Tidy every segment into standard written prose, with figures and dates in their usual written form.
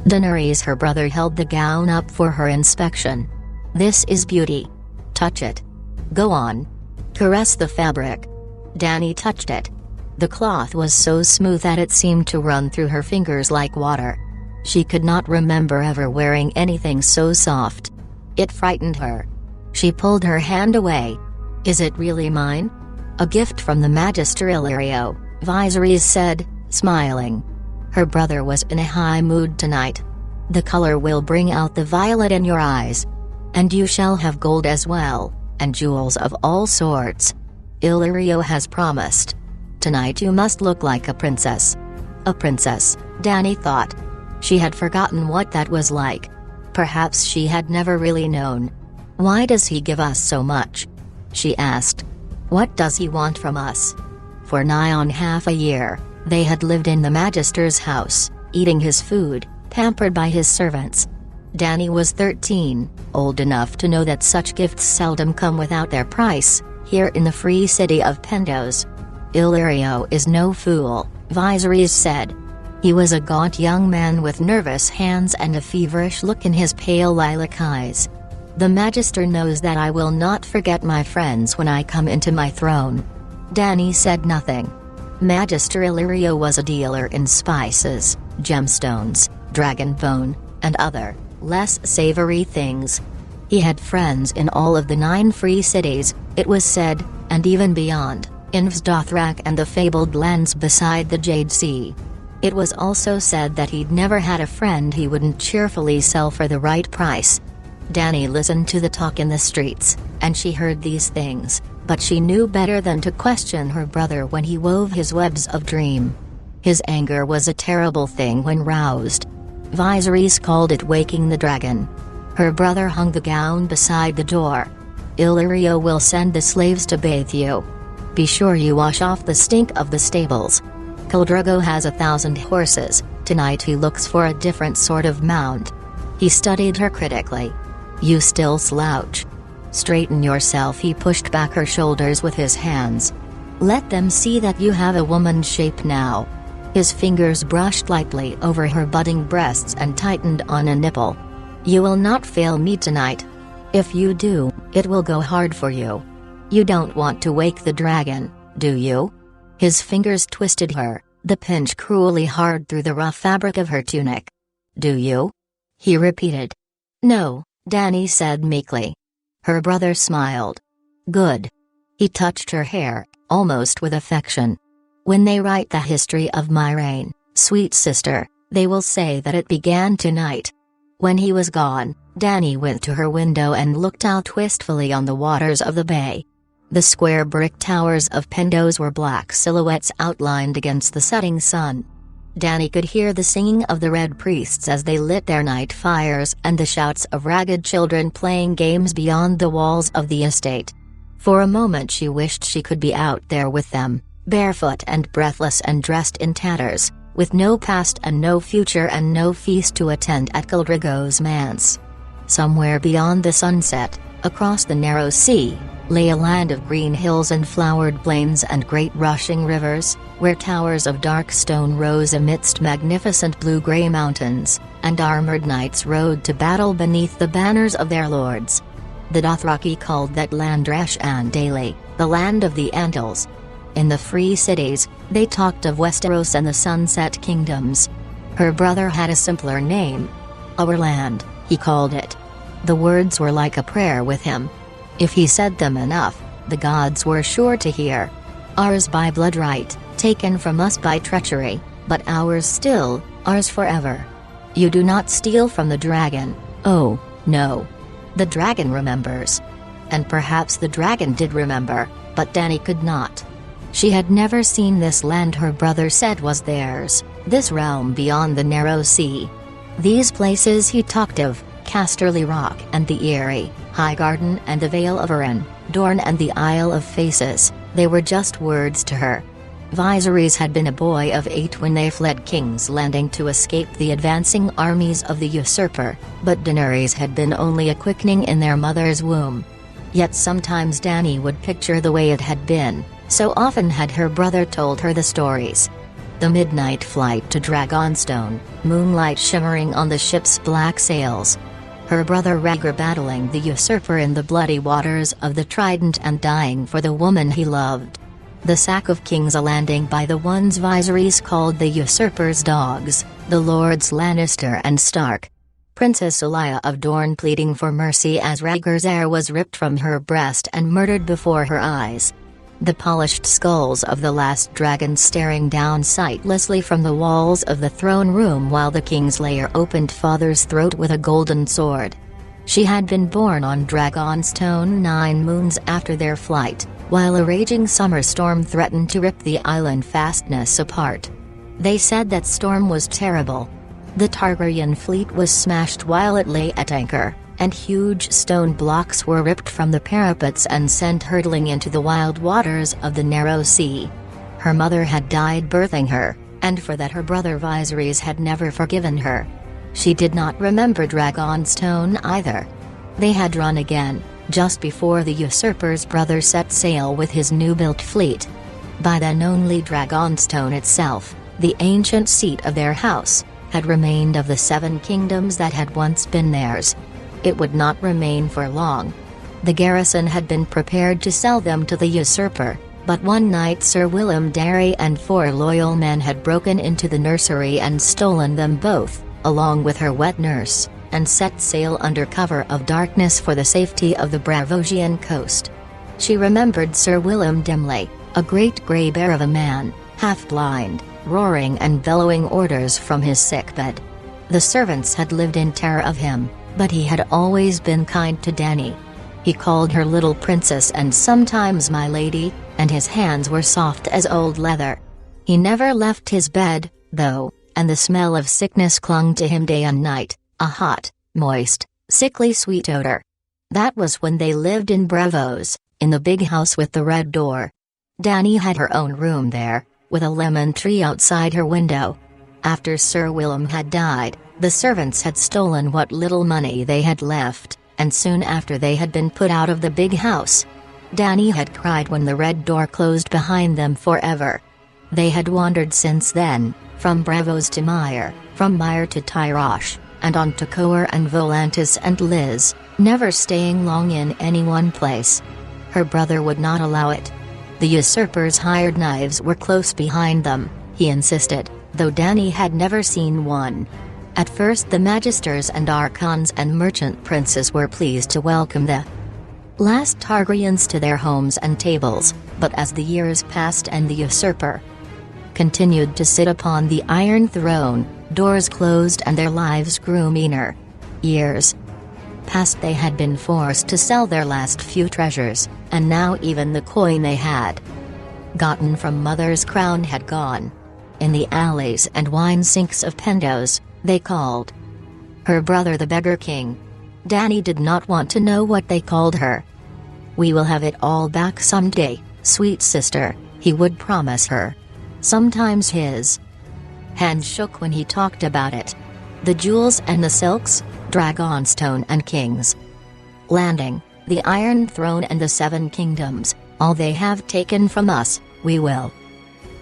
Daenerys, her brother, held the gown up for her inspection. "This is beauty. Touch it. Go on. Caress the fabric." Dany touched it. The cloth was so smooth that it seemed to run through her fingers like water. She could not remember ever wearing anything so soft. It frightened her. She pulled her hand away. "Is it really mine?" "A gift from the Magister Illyrio," Viserys said, smiling. Her brother was in a high mood tonight. "The color will bring out the violet in your eyes. And you shall have gold as well, and jewels of all sorts. Illyrio has promised. Tonight you must look like a princess." A princess, Dany thought. She had forgotten what that was like. Perhaps she had never really known. "Why does he give us so much?" she asked. "What does he want from us?" For nigh on half a year, they had lived in the Magister's house, eating his food, pampered by his servants. Dany was 13, old enough to know that such gifts seldom come without their price, here in the free city of Pentos. "Illyrio is no fool," Viserys said. He was a gaunt young man with nervous hands and a feverish look in his pale lilac eyes. "The Magister knows that I will not forget my friends when I come into my throne." Dany said nothing. Magister Illyrio was a dealer in spices, gemstones, dragon bone, and other, less savory things. He had friends in all of the 9 free cities, it was said, and even beyond, in Vsdothrak and the fabled lands beside the Jade Sea. It was also said that he'd never had a friend he wouldn't cheerfully sell for the right price. Dany listened to the talk in the streets, and she heard these things, but she knew better than to question her brother when he wove his webs of dream. His anger was a terrible thing when roused. Viserys called it waking the dragon. Her brother hung the gown beside the door. "Illyrio will send the slaves to bathe you. Be sure you wash off the stink of the stables. Khal Drogo has 1,000 horses, tonight he looks for a different sort of mount." He studied her critically. "You still slouch. Straighten yourself." He pushed back her shoulders with his hands. "Let them see that you have a woman's shape now." His fingers brushed lightly over her budding breasts and tightened on a nipple. "You will not fail me tonight. If you do, it will go hard for you. You don't want to wake the dragon, do you?" His fingers twisted her, the pinch cruelly hard through the rough fabric of her tunic. "Do you?" he repeated. "No," Dany said meekly. Her brother smiled. "Good." He touched her hair, almost with affection. "When they write the history of my reign, sweet sister, they will say that it began tonight." When he was gone, Dany went to her window and looked out wistfully on the waters of the bay. The square brick towers of Pentos were black silhouettes outlined against the setting sun. Dany could hear the singing of the Red Priests as they lit their night fires and the shouts of ragged children playing games beyond the walls of the estate. For a moment she wished she could be out there with them, barefoot and breathless and dressed in tatters, with no past and no future and no feast to attend at Khal Drogo's manse. Somewhere beyond the sunset, across the narrow sea, lay a land of green hills and flowered plains and great rushing rivers, where towers of dark stone rose amidst magnificent blue-gray mountains, and armored knights rode to battle beneath the banners of their lords. The Dothraki called that land Rash-an-Daly, the land of the Andals. In the free cities, they talked of Westeros and the Sunset Kingdoms. Her brother had a simpler name. Our land, he called it. The words were like a prayer with him. If he said them enough, the gods were sure to hear. Ours by blood right, taken from us by treachery, but ours still, ours forever. You do not steal from the dragon, oh, no. The dragon remembers. And perhaps the dragon did remember, but Dany could not. She had never seen this land her brother said was theirs, this realm beyond the narrow sea. These places he talked of, Casterly Rock and the Eyrie, Highgarden and the Vale of Arryn, Dorne and the Isle of Faces, they were just words to her. Viserys had been a boy of 8 when they fled King's Landing to escape the advancing armies of the usurper, but Daenerys had been only a quickening in their mother's womb. Yet sometimes Dany would picture the way it had been, so often had her brother told her the stories. The midnight flight to Dragonstone, moonlight shimmering on the ship's black sails. Her brother Rhaegar battling the usurper in the bloody waters of the Trident and dying for the woman he loved. The sack of King's Landing by the ones Viserys called the usurper's dogs, the Lords Lannister and Stark. Princess Elia of Dorne pleading for mercy as Rhaegar's heir was ripped from her breast and murdered before her eyes. The polished skulls of the last dragon staring down sightlessly from the walls of the throne room while the king's lair opened father's throat with a golden sword. She had been born on Dragonstone 9 moons after their flight, while a raging summer storm threatened to rip the island fastness apart. They said that storm was terrible. The Targaryen fleet was smashed while it lay at anchor, and huge stone blocks were ripped from the parapets and sent hurtling into the wild waters of the narrow sea. Her mother had died birthing her, and for that her brother Viserys had never forgiven her. She did not remember Dragonstone either. They had run again, just before the usurper's brother set sail with his new-built fleet. By then only Dragonstone itself, the ancient seat of their house, had remained of the 7 kingdoms that had once been theirs. It would not remain for long. The garrison had been prepared to sell them to the usurper, but one night Sir Willem Darry and 4 loyal men had broken into the nursery and stolen them both, along with her wet nurse, and set sail under cover of darkness for the safety of the Braavosian coast. She remembered Sir Willem dimly, a great grey bear of a man, half-blind, roaring and bellowing orders from his sickbed. The servants had lived in terror of him, but he had always been kind to Dany. He called her little princess and sometimes my lady, and his hands were soft as old leather. He never left his bed, though, and the smell of sickness clung to him day and night, a hot, moist, sickly sweet odor. That was when they lived in Braavos, in the big house with the red door. Dany had her own room there, with a lemon tree outside her window. After Sir Willem had died, the servants had stolen what little money they had left, and soon after they had been put out of the big house. Dany had cried when the red door closed behind them forever. They had wandered since then, from Braavos to Mire, from Mire to Tyrosh, and on to Coer and Volantis and Liz, never staying long in any one place. Her brother would not allow it. The usurper's hired knives were close behind them, he insisted, though Dany had never seen one. At first the magisters and archons and merchant princes were pleased to welcome the last Targaryens to their homes and tables, but as the years passed and the usurper continued to sit upon the Iron Throne, doors closed and their lives grew meaner. Years past they had been forced to sell their last few treasures, and now even the coin they had gotten from Mother's crown had gone. In the alleys and wine sinks of Pendos, they called her brother the Beggar King. Dany did not want to know what they called her. "We will have it all back someday, sweet sister," he would promise her. Sometimes his hand shook when he talked about it. The jewels and the silks, Dragonstone and King's Landing, the Iron Throne and the 7 kingdoms, all they have taken from us, we will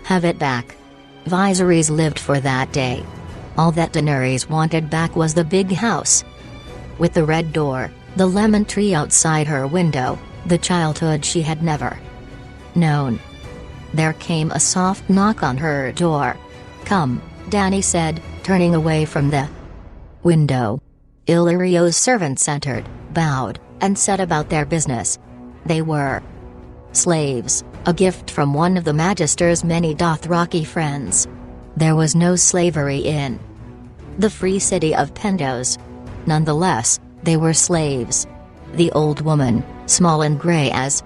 have it back. Viserys lived for that day. All that Daenerys wanted back was the big house with the red door, the lemon tree outside her window, the childhood she had never known. There came a soft knock on her door. "Come," Dany said, turning away from the window. Illyrio's servants entered, bowed, and set about their business. They were slaves, a gift from one of the Magister's many Dothraki friends. There was no slavery in the free city of Pendos. Nonetheless, they were slaves. The old woman, small and grey as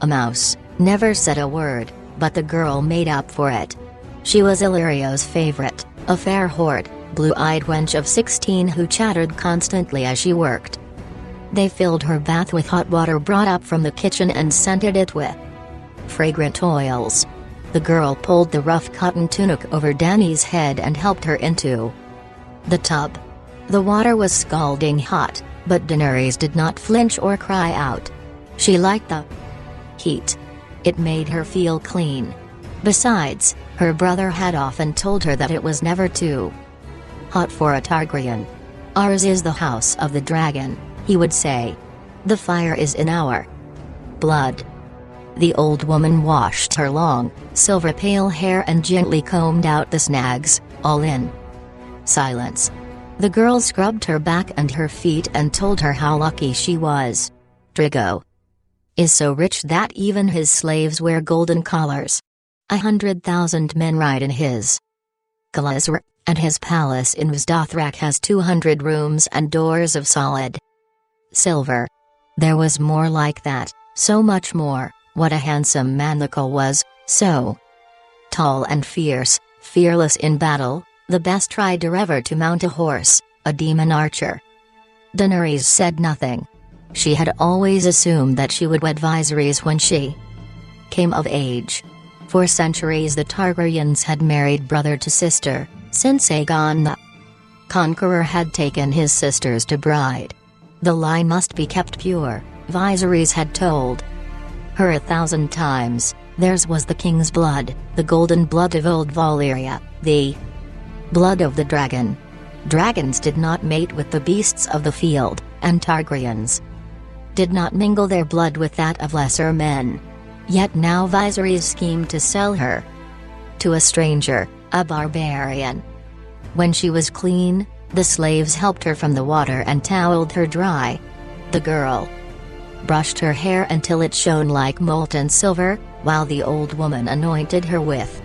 a mouse, never said a word, but the girl made up for it. She was Illyrio's favorite, a fair horde, blue-eyed wench of 16 who chattered constantly as she worked. They filled her bath with hot water brought up from the kitchen and scented it with fragrant oils. The girl pulled the rough cotton tunic over Dany's head and helped her into the tub. The water was scalding hot, but Daenerys did not flinch or cry out. She liked the heat. It made her feel clean. Besides, her brother had often told her that it was never too hot for a Targaryen. "Ours is the house of the dragon," he would say. "The fire is in our blood." The old woman washed her long, silver-pale hair and gently combed out the snags, all in silence. The girl scrubbed her back and her feet and told her how lucky she was. "Drigo is so rich that even his slaves wear golden collars. 100,000 men ride in his Galazra, and his palace in Vzdothrak has 200 rooms and doors of solid silver." There was more like that, so much more. What a handsome man the Khal was, so tall and fierce, fearless in battle, the best rider ever to mount a horse, a demon archer. Daenerys said nothing. She had always assumed that she would wed Viserys when she came of age. For centuries the Targaryens had married brother to sister, since Aegon the Conqueror had taken his sisters to bride. The line must be kept pure, Viserys had told her 1,000 times. Theirs was the king's blood, the golden blood of old Valyria, the blood of the dragon. Dragons did not mate with the beasts of the field, and Targaryens did not mingle their blood with that of lesser men. Yet now Viserys schemed to sell her to a stranger, a barbarian. When she was clean, the slaves helped her from the water and toweled her dry. The girl brushed her hair until it shone like molten silver, while the old woman anointed her with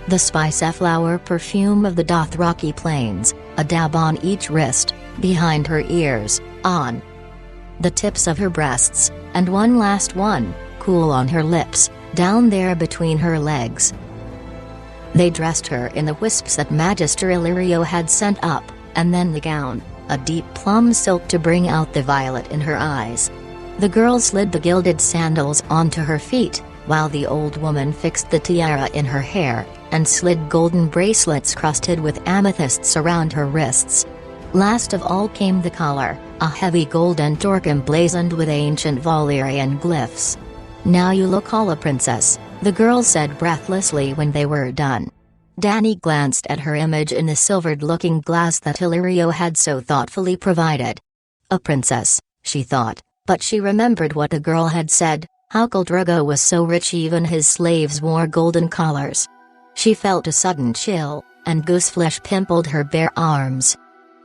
the spice-flower perfume of the Dothraki plains, a dab on each wrist, behind her ears, on the tips of her breasts, and one last one, cool on her lips, down there between her legs. They dressed her in the wisps that Magister Illyrio had sent up, and then the gown, a deep plum silk to bring out the violet in her eyes. The girl slid the gilded sandals onto her feet, while the old woman fixed the tiara in her hair, and slid golden bracelets crusted with amethysts around her wrists. Last of all came the collar, a heavy golden torque emblazoned with ancient Valyrian glyphs. "Now you look all a princess," the girl said breathlessly when they were done. Dany glanced at her image in the silvered looking glass that Illyrio had so thoughtfully provided. A princess, she thought, but she remembered what the girl had said, how Khal Drogo was so rich even his slaves wore golden collars. She felt a sudden chill, and gooseflesh pimpled her bare arms.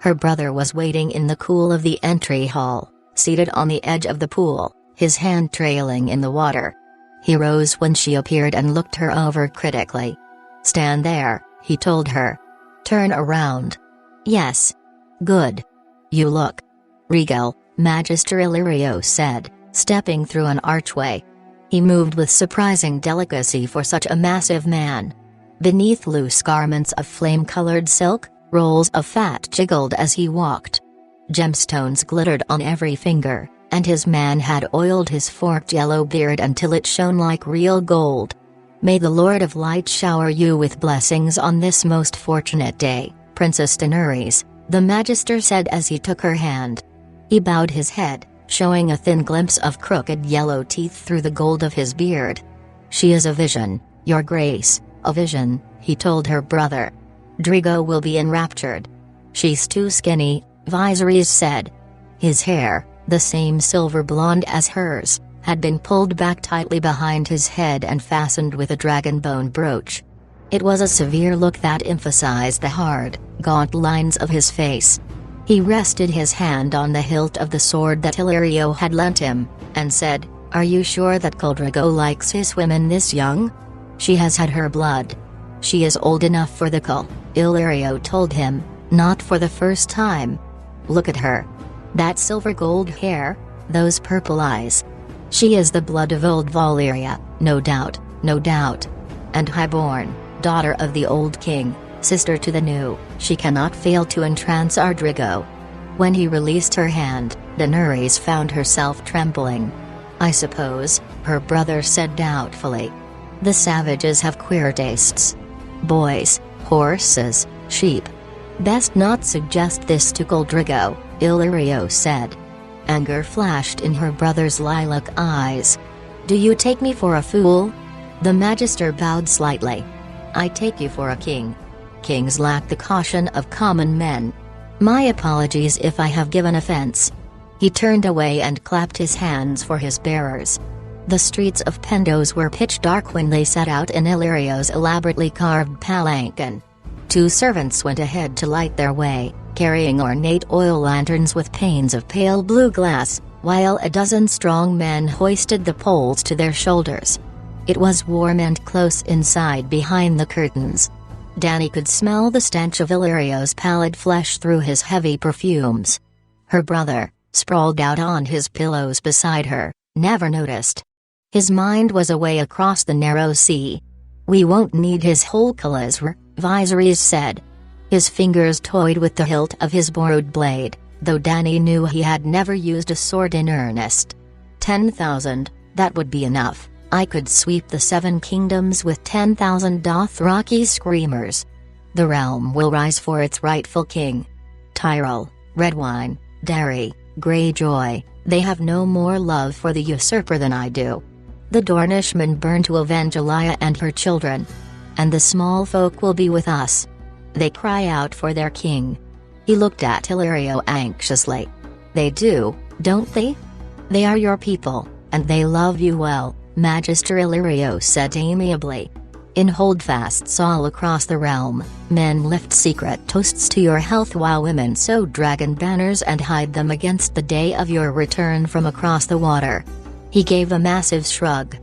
Her brother was waiting in the cool of the entry hall, seated on the edge of the pool, his hand trailing in the water. He rose when she appeared and looked her over critically. "Stand there," he told her. "Turn around." "Yes." "Good. You look regal," Magister Illyrio said, stepping through an archway. He moved with surprising delicacy for such a massive man. Beneath loose garments of flame-colored silk, rolls of fat jiggled as he walked. Gemstones glittered on every finger, and his man had oiled his forked yellow beard until it shone like real gold. "May the Lord of Light shower you with blessings on this most fortunate day, Princess Daenerys," the Magister said as he took her hand. He bowed his head, showing a thin glimpse of crooked yellow teeth through the gold of his beard. "She is a vision, Your Grace, a vision," he told her brother. "Drigo will be enraptured." "She's too skinny," Viserys said. His hair, the same silver blonde as hers, had been pulled back tightly behind his head and fastened with a dragon bone brooch. It was a severe look that emphasized the hard, gaunt lines of his face. He rested his hand on the hilt of the sword that Illyrio had lent him, and said, "Are you sure that Khal Drogo likes his women this young?" "She has had her blood. She is old enough for the Khal," Illyrio told him, "not for the first time. Look at her. That silver gold hair, those purple eyes. She is the blood of old Valyria, no doubt, no doubt. And highborn, daughter of the old king, sister to the new, she cannot fail to entrance our Drigo." When he released her hand, Daenerys found herself trembling. "I suppose," her brother said doubtfully. "The savages have queer tastes. Boys, horses, sheep. Best not suggest this to Khal Drogo," Illyrio said. Anger flashed in her brother's lilac eyes. "Do you take me for a fool?" The Magister bowed slightly. "I take you for a king. Kings lack the caution of common men. My apologies if I have given offense." He turned away and clapped his hands for his bearers. The streets of Pendos were pitch dark when they set out in Illyrio's elaborately carved palanquin. 2 servants went ahead to light their way, carrying ornate oil lanterns with panes of pale blue glass, while a dozen strong men hoisted the poles to their shoulders. It was warm and close inside behind the curtains. Dany could smell the stench of Illyrio's pallid flesh through his heavy perfumes. Her brother, sprawled out on his pillows beside her, never noticed. His mind was away across the narrow sea. "We won't need his whole Khalizr," Viserys said. His fingers toyed with the hilt of his borrowed blade, though Dany knew he had never used a sword in earnest. 10,000, that would be enough. I could sweep the 7 kingdoms with 10,000 Dothraki screamers. The realm will rise for its rightful king. Tyrell, Redwine, Darry, Greyjoy, they have no more love for the usurper than I do. The Dornishmen burn to avenge Elia and her children. And the small folk will be with us. They cry out for their king." He looked at Illyrio anxiously. "They do, don't they? They are your people, and they love you well," Magister Illyrio said amiably. "In holdfasts all across the realm, men lift secret toasts to your health while women sew dragon banners and hide them against the day of your return from across the water." He gave a massive shrug.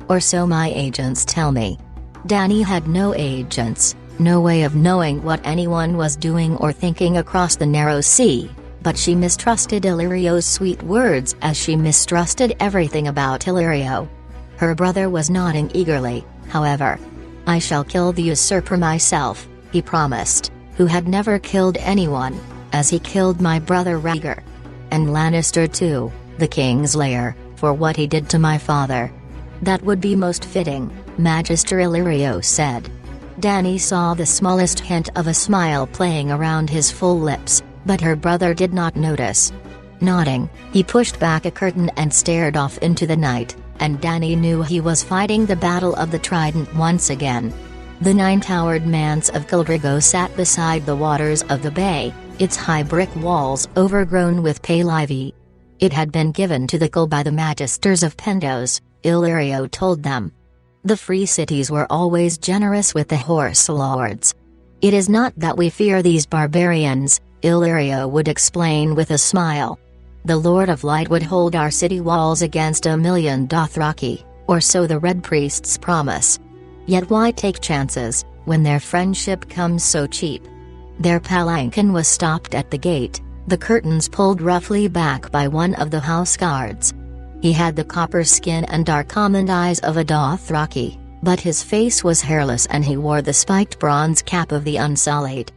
"Or so my agents tell me." Dany had no agents, no way of knowing what anyone was doing or thinking across the narrow sea, but she mistrusted Illyrio's sweet words as she mistrusted everything about Illyrio. Her brother was nodding eagerly, however. "I shall kill the usurper myself," he promised, who had never killed anyone, as he killed my brother Rhaegar. "And Lannister too, the Kingslayer, for what he did to my father." "That would be most fitting," Magister Illyrio said. Dany saw the smallest hint of a smile playing around his full lips, but her brother did not notice. Nodding, he pushed back a curtain and stared off into the night, and Dany knew he was fighting the Battle of the Trident once again. The 9-towered manse of Caldrigo sat beside the waters of the bay, its high brick walls overgrown with pale ivy. It had been given to the Khal by the Magisters of Pendos, Illyrio told them. The free cities were always generous with the horse lords. "It is not that we fear these barbarians," Illyrio would explain with a smile. "The Lord of Light would hold our city walls against 1,000,000 Dothraki, or so the Red Priests promise. Yet why take chances, when their friendship comes so cheap?" Their palanquin was stopped at the gate, the curtains pulled roughly back by one of the house guards. He had the copper skin and dark almond eyes of a Dothraki, but his face was hairless and he wore the spiked bronze cap of the Unsullied.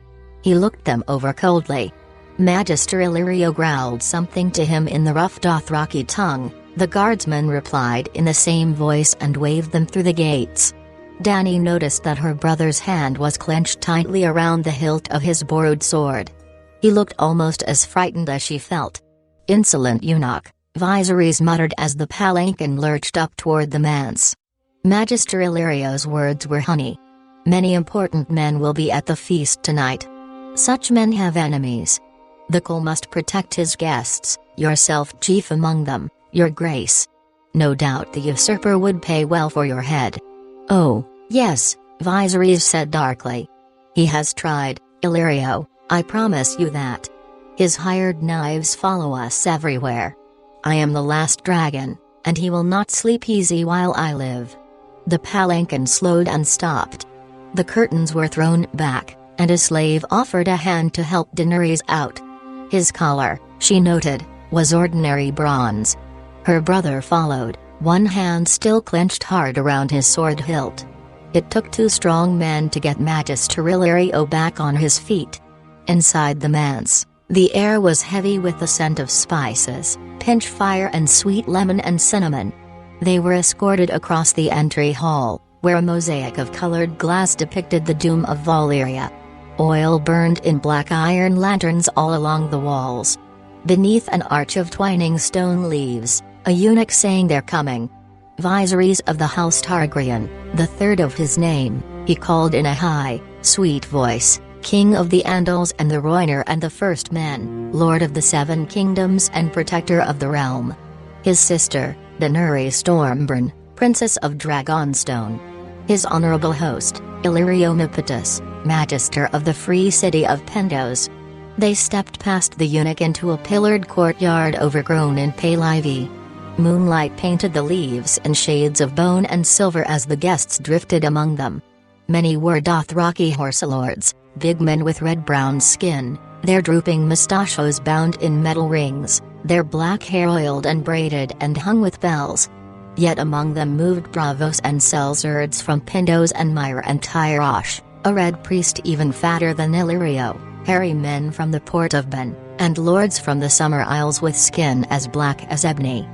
He looked them over coldly. Magister Illyrio growled something to him in the rough Dothraki tongue. The guardsman replied in the same voice and waved them through the gates. Dany noticed that her brother's hand was clenched tightly around the hilt of his borrowed sword. He looked almost as frightened as she felt. "Insolent eunuch," Viserys muttered as the palanquin lurched up toward the manse. Magister Illyrio's words were honey. "Many important men will be at the feast tonight. Such men have enemies. The Khal must protect his guests, yourself chief among them, your grace. No doubt the usurper would pay well for your head." "Oh, yes," Viserys said darkly. "He has tried, Illyrio, I promise you that. His hired knives follow us everywhere. I am the last dragon, and he will not sleep easy while I live." The palanquin slowed and stopped. The curtains were thrown back, and a slave offered a hand to help Daenerys out. His collar, she noted, was ordinary bronze. Her brother followed, one hand still clenched hard around his sword hilt. It took 2 strong men to get Magister Illyrio back on his feet. Inside the manse, the air was heavy with the scent of spices, pinch fire and sweet lemon and cinnamon. They were escorted across the entry hall, where a mosaic of colored glass depicted the doom of Valyria. Oil burned in black iron lanterns all along the walls. Beneath an arch of twining stone leaves, a eunuch sang "They're coming." Viserys of the House Targaryen, the third of his name, he called in a high, sweet voice, King of the Andals and the Rhoynar and the First Men, Lord of the Seven Kingdoms and Protector of the Realm. His sister, Daenerys Stormborn, Princess of Dragonstone. His honorable host, Illyrio Mipitus, Magister of the Free City of Pentos. They stepped past the eunuch into a pillared courtyard overgrown in pale ivy. Moonlight painted the leaves in shades of bone and silver as the guests drifted among them. Many were Dothraki horselords, big men with red-brown skin, their drooping mustachios bound in metal rings, their black hair oiled and braided and hung with bells. Yet among them moved bravos and sellswords from Pentos and Myra and Tyrosh, a red priest even fatter than Illyrio, hairy men from the port of Ben, and lords from the Summer Isles with skin as black as ebony.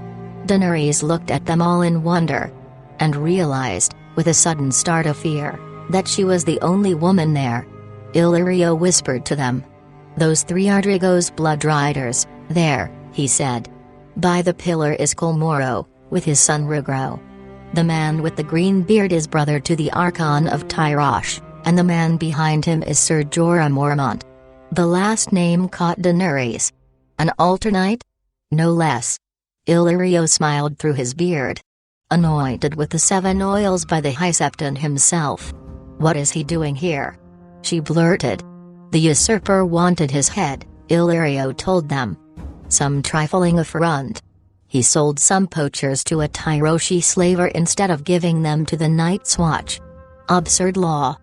Daenerys looked at them all in wonder. And realized, with a sudden start of fear, that she was the only woman there. Illyrio whispered to them. "Those three are Drogo's blood riders, there," he said. "By the pillar is Colmoro, with his son Rygro. The man with the green beard is brother to the Archon of Tyrosh, and the man behind him is Ser Jorah Mormont." The last name caught Daenerys. An alternate? No less. Illyrio smiled through his beard. Anointed with the 7 oils by the High Septon himself. "What is he doing here?" she blurted. "The usurper wanted his head," Illyrio told them. "Some trifling affront. He sold some poachers to a Tyroshi slaver instead of giving them to the Night's Watch. Absurd law.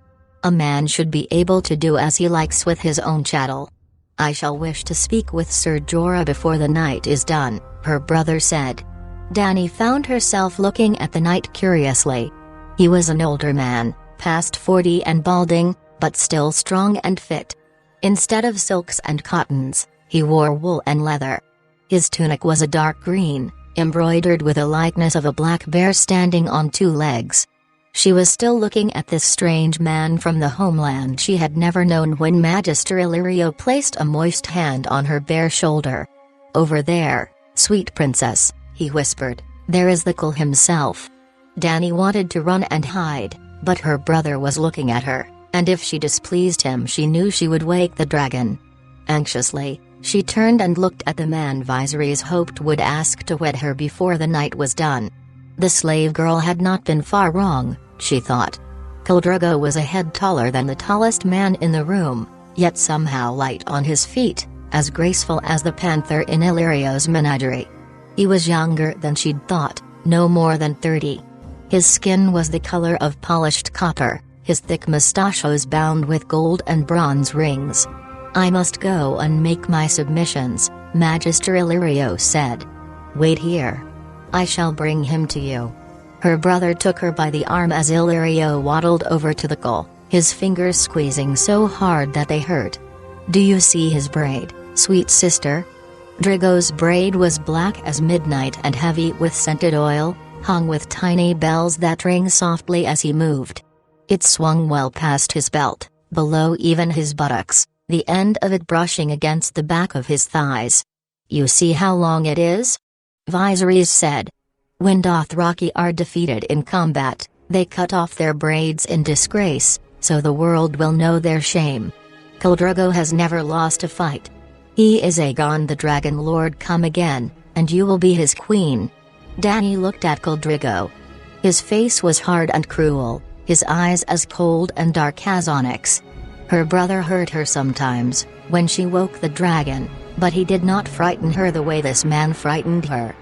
A man should be able to do as he likes with his own chattel." "I shall wish to speak with Ser Jorah before the night is done," her brother said. Dany found herself looking at the knight curiously. He was an older man, past 40 and balding, but still strong and fit. Instead of silks and cottons, he wore wool and leather. His tunic was a dark green, embroidered with a likeness of a black bear standing on 2 legs. She was still looking at this strange man from the homeland she had never known when Magister Illyrio placed a moist hand on her bare shoulder. "Over there, sweet princess," he whispered, "there is the Khal himself." Dany wanted to run and hide, but her brother was looking at her, and if she displeased him she knew she would wake the dragon. Anxiously, she turned and looked at the man Viserys hoped would ask to wed her before the night was done. The slave girl had not been far wrong, she thought. Khal Drogo was a head taller than the tallest man in the room, yet somehow light on his feet, as graceful as the panther in Illyrio's menagerie. He was younger than she'd thought, no more than 30. His skin was the color of polished copper, his thick mustachios bound with gold and bronze rings. "I must go and make my submissions," Magister Illyrio said. "Wait here. I shall bring him to you." Her brother took her by the arm as Illyrio waddled over to the Khal, his fingers squeezing so hard that they hurt. "Do you see his braid, sweet sister?" Drogo's braid was black as midnight and heavy with scented oil, hung with tiny bells that rang softly as he moved. It swung well past his belt, below even his buttocks, the end of it brushing against the back of his thighs. "You see how long it is?" Viserys said. "When Dothraki are defeated in combat, they cut off their braids in disgrace, so the world will know their shame. Khal Drogo has never lost a fight. He is Aegon the Dragon Lord come again, and you will be his queen." Dany looked at Khal Drogo. His face was hard and cruel, his eyes as cold and dark as onyx. Her brother hurt her sometimes, when she woke the dragon, but he did not frighten her the way this man frightened her.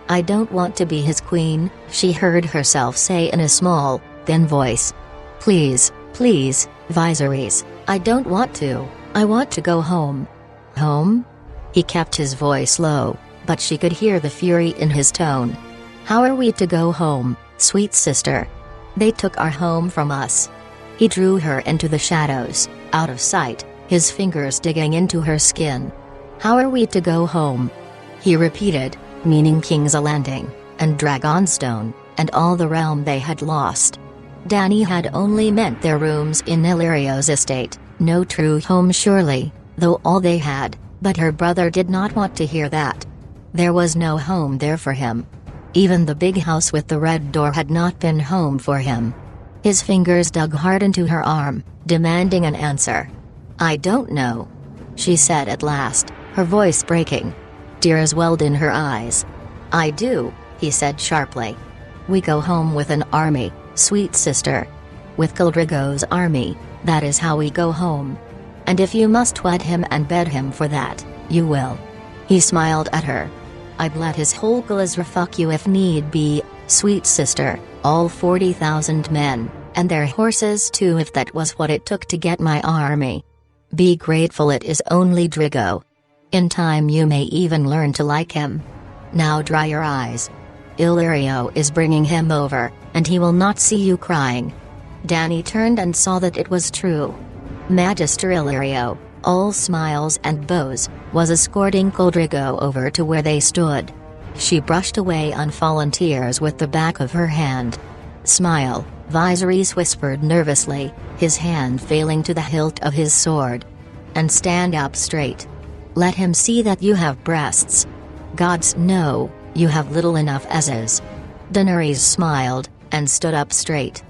"I don't want to be his queen," she heard herself say in a small, thin voice. "Please, please, Viserys, I don't want to, I want to go home." "Home?" He kept his voice low, but she could hear the fury in his tone. "How are we to go home, sweet sister? They took our home from us." He drew her into the shadows, out of sight, his fingers digging into her skin. "How are we to go home?" he repeated, meaning King's Landing, and Dragonstone, and all the realm they had lost. Dany had only meant their rooms in Illyrio's estate, no true home surely, though all they had, but her brother did not want to hear that. There was no home there for him. Even the big house with the red door had not been home for him. His fingers dug hard into her arm, demanding an answer. "I don't know," she said at last, her voice breaking. Tears welled in her eyes. "I do," he said sharply. "We go home with an army, sweet sister. With Caldrigo's army, that is how we go home. And if you must wed him and bed him for that, you will." He smiled at her. "I'd let his whole Galizra fuck you if need be, sweet sister, all 40,000 men, and their horses too if that was what it took to get my army. Be grateful it is only Drigo. In time you may even learn to like him. Now dry your eyes. Illyrio is bringing him over, and he will not see you crying." Dany turned and saw that it was true. Magister Illyrio, all smiles and bows, was escorting Caldrigo over to where they stood. She brushed away unfallen tears with the back of her hand. "Smile," Viserys whispered nervously, his hand failing to the hilt of his sword. "And stand up straight. Let him see that you have breasts. Gods no, you have little enough as is." Daenerys smiled, and stood up straight.